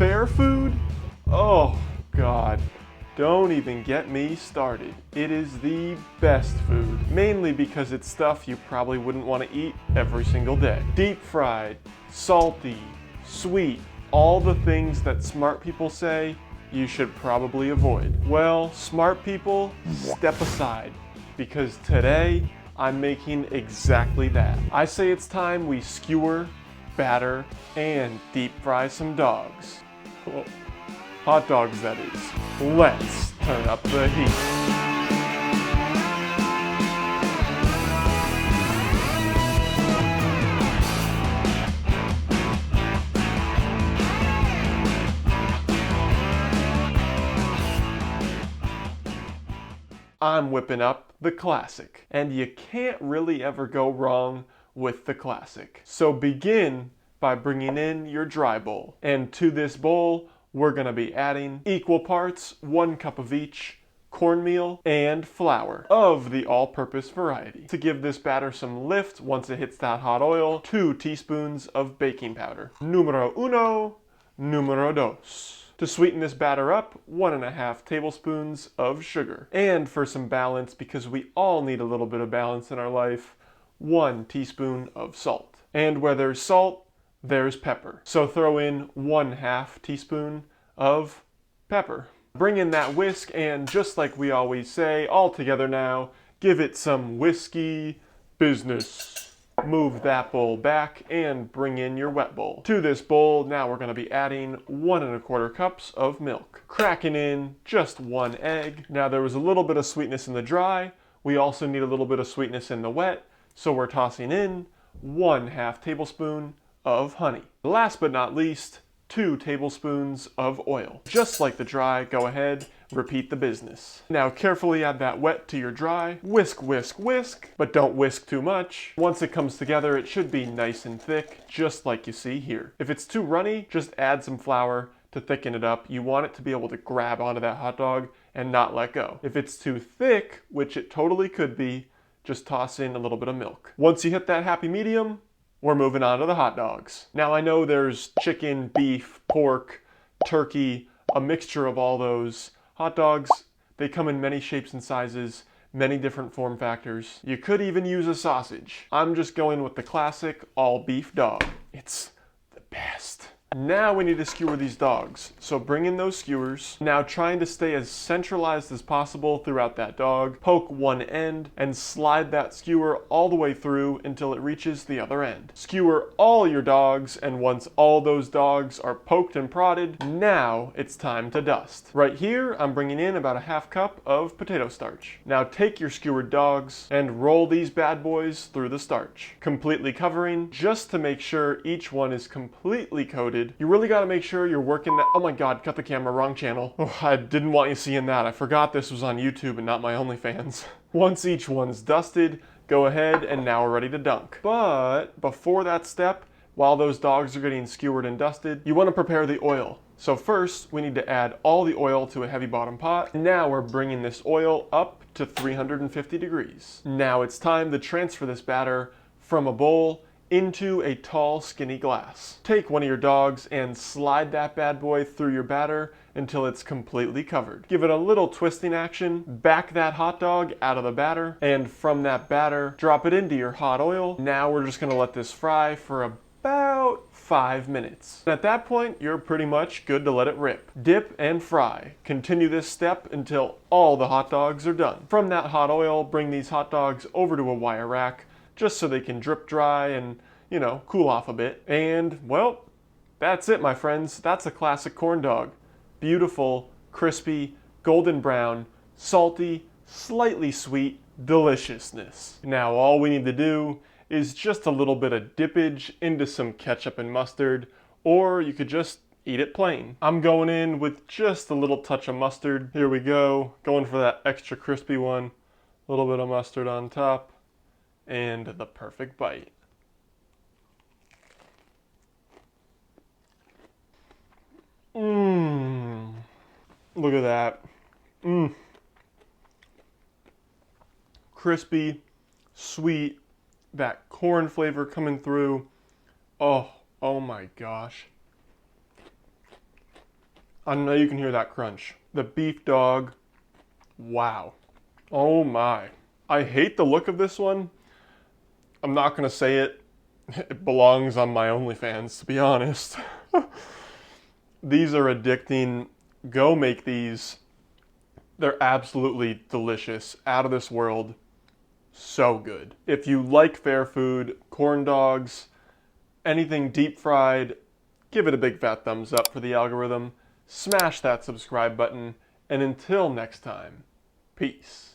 Fair food? Oh, God. Don't even get me started. It is the best food, mainly because it's stuff you probably wouldn't want to eat every single day. Deep fried, salty, sweet, all the things that smart people say you should probably avoid. Well, smart people, step aside, because today I'm making exactly that. I say it's time we skewer, batter, and deep fry some dogs. Well, hot dogs, that is. Let's turn up the heat. I'm whipping up the classic, and you can't really ever go wrong with the classic. So begin by bringing in your dry bowl, and to this bowl we're going to be adding equal parts, 1 cup of each, cornmeal and flour of the all-purpose variety. To give this batter some lift once it hits that hot oil, 2 teaspoons of baking powder. Numero uno, numero dos. To sweeten this batter up, 1.5 tablespoons of sugar. And for some balance, because we all need a little bit of balance in our life, 1 teaspoon of salt. And where there's salt, there's pepper. So throw in 1/2 teaspoon of pepper. Bring in that whisk, and just like we always say, all together now, give it some whiskey business. Move that bowl back and bring in your wet bowl. To this bowl, now we're going to be adding 1 1/4 cups of milk. Cracking in just 1 egg. Now there was a little bit of sweetness in the dry. We also need a little bit of sweetness in the wet, so we're tossing in 1/2 tablespoon of honey. Last but not least, 2 tablespoons of oil. Just like the dry, go ahead, repeat the business. Now carefully add that wet to your dry. Whisk, whisk, whisk, but don't whisk too much. Once it comes together, it should be nice and thick, just like you see here. If it's too runny, just add some flour to thicken it up. You want it to be able to grab onto that hot dog and not let go. If it's too thick, which it totally could be, just toss in a little bit of milk. Once you hit that happy medium, we're moving on to the hot dogs. Now I know there's chicken, beef, pork, turkey, a mixture of all those. Hot dogs, they come in many shapes and sizes, many different form factors. You could even use a sausage. I'm just going with the classic all beef dog. It's the best. Now we need to skewer these dogs. So bring in those skewers. Now trying to stay as centralized as possible throughout that dog, poke one end and slide that skewer all the way through until it reaches the other end. Skewer all your dogs, and once all those dogs are poked and prodded, now it's time to dust. Right here, I'm bringing in about 1/2 cup of potato starch. Now take your skewered dogs and roll these bad boys through the starch, completely covering just to make sure each one is completely coated. You really got to make sure you're working that. Oh my God, cut the camera, wrong channel. Oh, I didn't want you seeing that. I forgot this was on YouTube and not my OnlyFans. Once each one's dusted, go ahead and now we're ready to dunk. But before that step, while those dogs are getting skewered and dusted, you want to prepare the oil. So first, we need to add all the oil to a heavy bottom pot. Now we're bringing this oil up to 350 degrees. Now it's time to transfer this batter from a bowl into a tall, skinny glass. Take one of your dogs and slide that bad boy through your batter until it's completely covered. Give it a little twisting action, back that hot dog out of the batter, and from that batter, drop it into your hot oil. Now we're just gonna let this fry for about 5 minutes. At that point, you're pretty much good to let it rip. Dip and fry. Continue this step until all the hot dogs are done. From that hot oil, bring these hot dogs over to a wire rack, just so they can drip dry and, you know, cool off a bit. And, well, that's it, my friends. That's a classic corn dog. Beautiful, crispy, golden brown, salty, slightly sweet deliciousness. Now, all we need to do is just a little bit of dippage into some ketchup and mustard, or you could just eat it plain. I'm going in with just a little touch of mustard. Here we go. Going for that extra crispy one. A little bit of mustard on top. And the perfect bite. Look at that. Crispy, sweet, that corn flavor coming through. Oh my gosh. I know you can hear that crunch. The beef dog, wow. Oh my. I hate the look of this one. I'm not gonna say it. It belongs on my OnlyFans, to be honest. These are addicting. Go make these. They're absolutely delicious. Out of this world. So good. If you like fair food, corn dogs, anything deep fried, give it a big fat thumbs up for the algorithm. Smash that subscribe button. And until next time, peace.